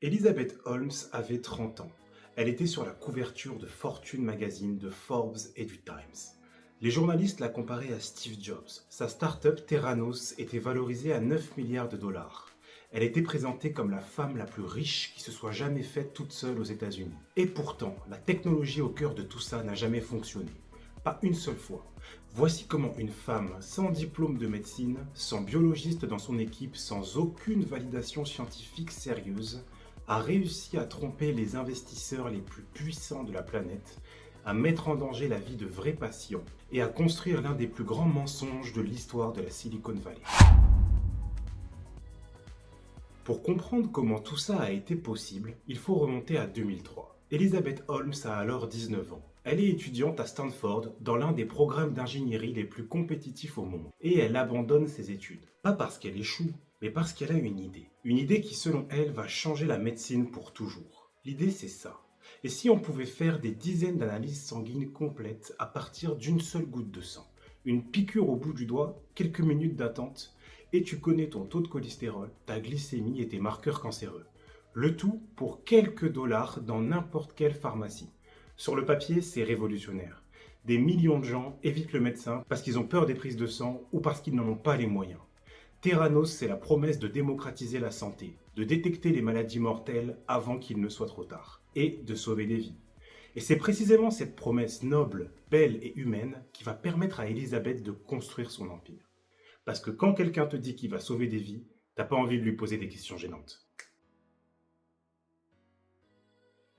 Elizabeth Holmes avait 30 ans. Elle était sur la couverture de Fortune Magazine, de Forbes et du Times. Les journalistes la comparaient à Steve Jobs. Sa start-up Theranos était valorisée à 9 milliards de dollars. Elle était présentée comme la femme la plus riche qui se soit jamais faite toute seule aux États-Unis. Et pourtant, la technologie au cœur de tout ça n'a jamais fonctionné. Pas une seule fois. Voici comment une femme sans diplôme de médecine, sans biologiste dans son équipe, sans aucune validation scientifique sérieuse, a réussi à tromper les investisseurs les plus puissants de la planète, à mettre en danger la vie de vrais patients et à construire l'un des plus grands mensonges de l'histoire de la Silicon Valley. Pour comprendre comment tout ça a été possible, il faut remonter à 2003. Elizabeth Holmes a alors 19 ans. Elle est étudiante à Stanford dans l'un des programmes d'ingénierie les plus compétitifs au monde. Et elle abandonne ses études. Pas parce qu'elle échoue, mais parce qu'elle a une idée. Une idée qui, selon elle, va changer la médecine pour toujours. L'idée, c'est ça. Et si on pouvait faire des dizaines d'analyses sanguines complètes à partir d'une seule goutte de sang? Une piqûre au bout du doigt, quelques minutes d'attente, et tu connais ton taux de cholestérol, ta glycémie et tes marqueurs cancéreux. Le tout pour quelques dollars dans n'importe quelle pharmacie. Sur le papier, c'est révolutionnaire. Des millions de gens évitent le médecin parce qu'ils ont peur des prises de sang ou parce qu'ils n'en ont pas les moyens. Theranos, c'est la promesse de démocratiser la santé, de détecter les maladies mortelles avant qu'il ne soit trop tard, et de sauver des vies. Et c'est précisément cette promesse noble, belle et humaine qui va permettre à Elisabeth de construire son empire. Parce que quand quelqu'un te dit qu'il va sauver des vies, t'as pas envie de lui poser des questions gênantes.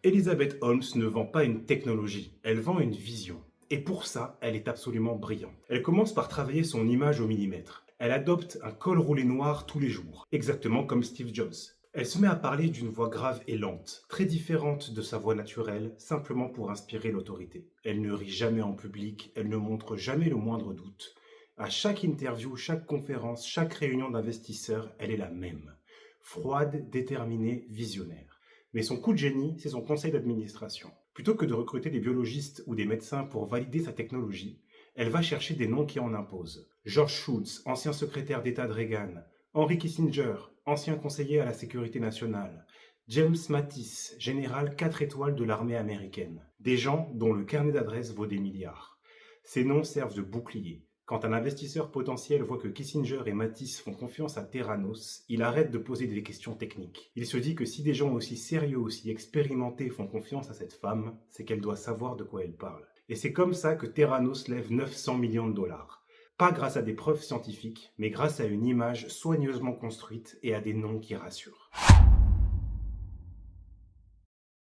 Elizabeth Holmes ne vend pas une technologie, elle vend une vision. Et pour ça, elle est absolument brillante. Elle commence par travailler son image au millimètre. Elle adopte un col roulé noir tous les jours, exactement comme Steve Jobs. Elle se met à parler d'une voix grave et lente, très différente de sa voix naturelle, simplement pour inspirer l'autorité. Elle ne rit jamais en public, elle ne montre jamais le moindre doute. À chaque interview, chaque conférence, chaque réunion d'investisseurs, elle est la même. Froide, déterminée, visionnaire. Mais son coup de génie, c'est son conseil d'administration. Plutôt que de recruter des biologistes ou des médecins pour valider sa technologie, elle va chercher des noms qui en imposent. George Shultz, ancien secrétaire d'État de Reagan, Henry Kissinger, ancien conseiller à la sécurité nationale, James Mattis, général 4 étoiles de l'armée américaine. Des gens dont le carnet d'adresses vaut des milliards. Ces noms servent de bouclier. Quand un investisseur potentiel voit que Kissinger et Mattis font confiance à Theranos, il arrête de poser des questions techniques. Il se dit que si des gens aussi sérieux, aussi expérimentés font confiance à cette femme, c'est qu'elle doit savoir de quoi elle parle. Et c'est comme ça que Theranos lève 900 millions de dollars. Pas grâce à des preuves scientifiques, mais grâce à une image soigneusement construite et à des noms qui rassurent.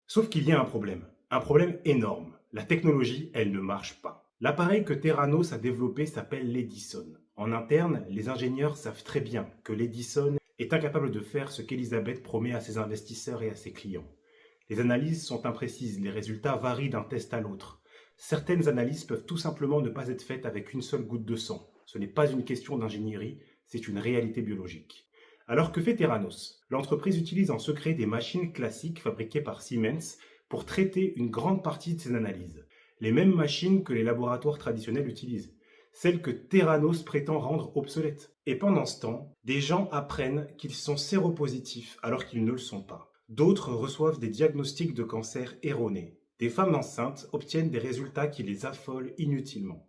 Sauf qu'il y a un problème énorme. La technologie, elle ne marche pas. L'appareil que Theranos a développé s'appelle l'Edison. En interne, les ingénieurs savent très bien que l'Edison est incapable de faire ce qu'Elizabeth promet à ses investisseurs et à ses clients. Les analyses sont imprécises, les résultats varient d'un test à l'autre. Certaines analyses peuvent tout simplement ne pas être faites avec une seule goutte de sang. Ce n'est pas une question d'ingénierie, c'est une réalité biologique. Alors que fait Theranos? L'entreprise utilise en secret des machines classiques fabriquées par Siemens pour traiter une grande partie de ses analyses. Les mêmes machines que les laboratoires traditionnels utilisent. Celles que Theranos prétend rendre obsolètes. Et pendant ce temps, des gens apprennent qu'ils sont séropositifs alors qu'ils ne le sont pas. D'autres reçoivent des diagnostics de cancer erronés. Des femmes enceintes obtiennent des résultats qui les affolent inutilement.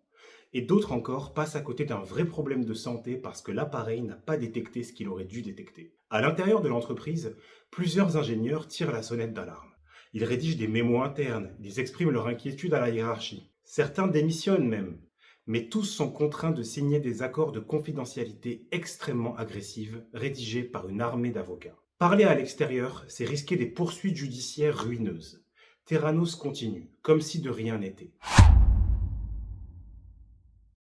Et d'autres encore passent à côté d'un vrai problème de santé parce que l'appareil n'a pas détecté ce qu'il aurait dû détecter. À l'intérieur de l'entreprise, plusieurs ingénieurs tirent la sonnette d'alarme. Ils rédigent des mémos internes, ils expriment leur inquiétude à la hiérarchie. Certains démissionnent même. Mais tous sont contraints de signer des accords de confidentialité extrêmement agressifs, rédigés par une armée d'avocats. Parler à l'extérieur, c'est risquer des poursuites judiciaires ruineuses. Theranos continue, comme si de rien n'était.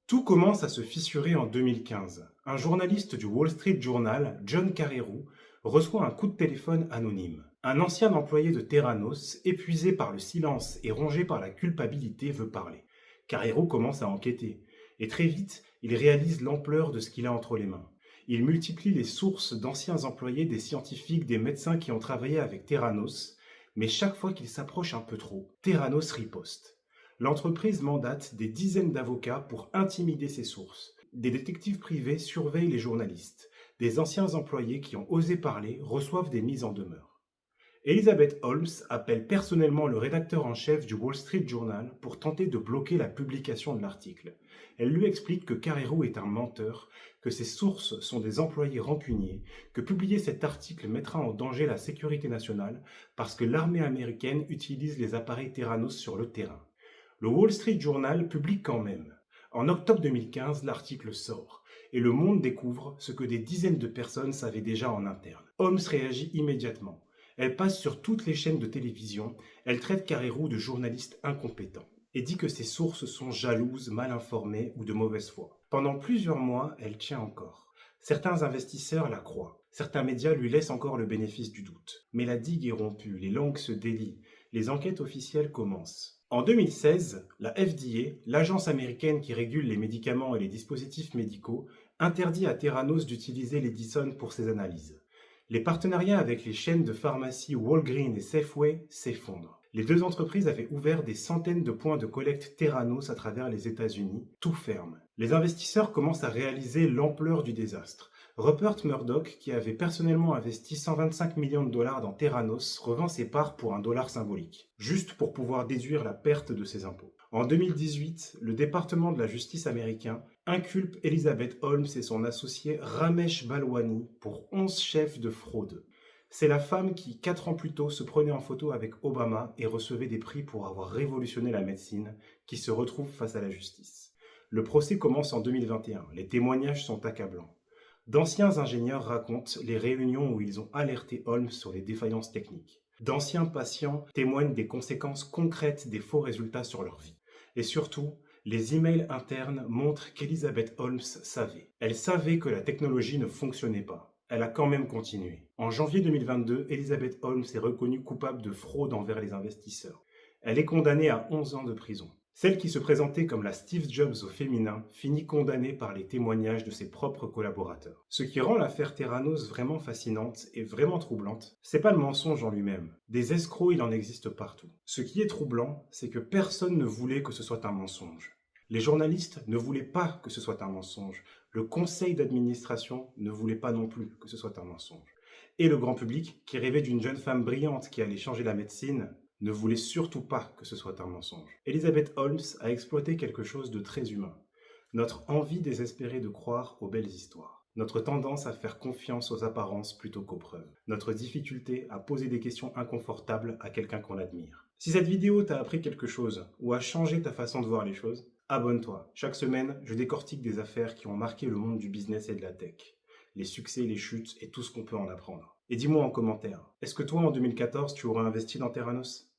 Tout commence à se fissurer en 2015. Un journaliste du Wall Street Journal, John Carreyrou, reçoit un coup de téléphone anonyme. Un ancien employé de Theranos, épuisé par le silence et rongé par la culpabilité, veut parler. Carreyrou commence à enquêter. Et très vite, il réalise l'ampleur de ce qu'il a entre les mains. Il multiplie les sources d'anciens employés, des scientifiques, des médecins qui ont travaillé avec Theranos, mais chaque fois qu'il s'approche un peu trop, Theranos riposte. L'entreprise mandate des dizaines d'avocats pour intimider ses sources. Des détectives privés surveillent les journalistes. Des anciens employés qui ont osé parler reçoivent des mises en demeure. Elizabeth Holmes appelle personnellement le rédacteur en chef du Wall Street Journal pour tenter de bloquer la publication de l'article. Elle lui explique que Carrero est un menteur, que ses sources sont des employés rancuniers, que publier cet article mettra en danger la sécurité nationale parce que l'armée américaine utilise les appareils Theranos sur le terrain. Le Wall Street Journal publie quand même. En octobre 2015, l'article sort et le monde découvre ce que des dizaines de personnes savaient déjà en interne. Holmes réagit immédiatement. Elle passe sur toutes les chaînes de télévision, elle traite Carrero de journaliste incompétent et dit que ses sources sont jalouses, mal informées ou de mauvaise foi. Pendant plusieurs mois, elle tient encore. Certains investisseurs la croient. Certains médias lui laissent encore le bénéfice du doute. Mais la digue est rompue, les langues se délient, les enquêtes officielles commencent. En 2016, la FDA, l'agence américaine qui régule les médicaments et les dispositifs médicaux, interdit à Theranos d'utiliser l'Edison pour ses analyses. Les partenariats avec les chaînes de pharmacie Walgreens et Safeway s'effondrent. Les deux entreprises avaient ouvert des centaines de points de collecte Theranos à travers les États-Unis. Tout ferme. Les investisseurs commencent à réaliser l'ampleur du désastre. Rupert Murdoch, qui avait personnellement investi 125 millions de dollars dans Theranos, revend ses parts pour $1 symbolique, juste pour pouvoir déduire la perte de ses impôts. En 2018, le département de la justice américain inculpe Elizabeth Holmes et son associé Ramesh Balwani pour 11 chefs de fraude. C'est la femme qui, 4 ans plus tôt, se prenait en photo avec Obama et recevait des prix pour avoir révolutionné la médecine, qui se retrouve face à la justice. Le procès commence en 2021. Les témoignages sont accablants. D'anciens ingénieurs racontent les réunions où ils ont alerté Holmes sur les défaillances techniques. D'anciens patients témoignent des conséquences concrètes des faux résultats sur leur vie. Et surtout, les emails internes montrent qu'Elizabeth Holmes savait. Elle savait que la technologie ne fonctionnait pas. Elle a quand même continué. En janvier 2022, Elizabeth Holmes est reconnue coupable de fraude envers les investisseurs. Elle est condamnée à 11 ans de prison. Celle qui se présentait comme la Steve Jobs au féminin finit condamnée par les témoignages de ses propres collaborateurs. Ce qui rend l'affaire Theranos vraiment fascinante et vraiment troublante, c'est pas le mensonge en lui-même. Des escrocs, il en existe partout. Ce qui est troublant, c'est que personne ne voulait que ce soit un mensonge. Les journalistes ne voulaient pas que ce soit un mensonge. Le conseil d'administration ne voulait pas non plus que ce soit un mensonge. Et le grand public, qui rêvait d'une jeune femme brillante qui allait changer la médecine, ne voulait surtout pas que ce soit un mensonge. Elizabeth Holmes a exploité quelque chose de très humain. Notre envie désespérée de croire aux belles histoires. Notre tendance à faire confiance aux apparences plutôt qu'aux preuves. Notre difficulté à poser des questions inconfortables à quelqu'un qu'on admire. Si cette vidéo t'a appris quelque chose ou a changé ta façon de voir les choses, abonne-toi. Chaque semaine, je décortique des affaires qui ont marqué le monde du business et de la tech. Les succès, les chutes et tout ce qu'on peut en apprendre. Et dis-moi en commentaire, est-ce que toi en 2014 tu aurais investi dans Theranos ?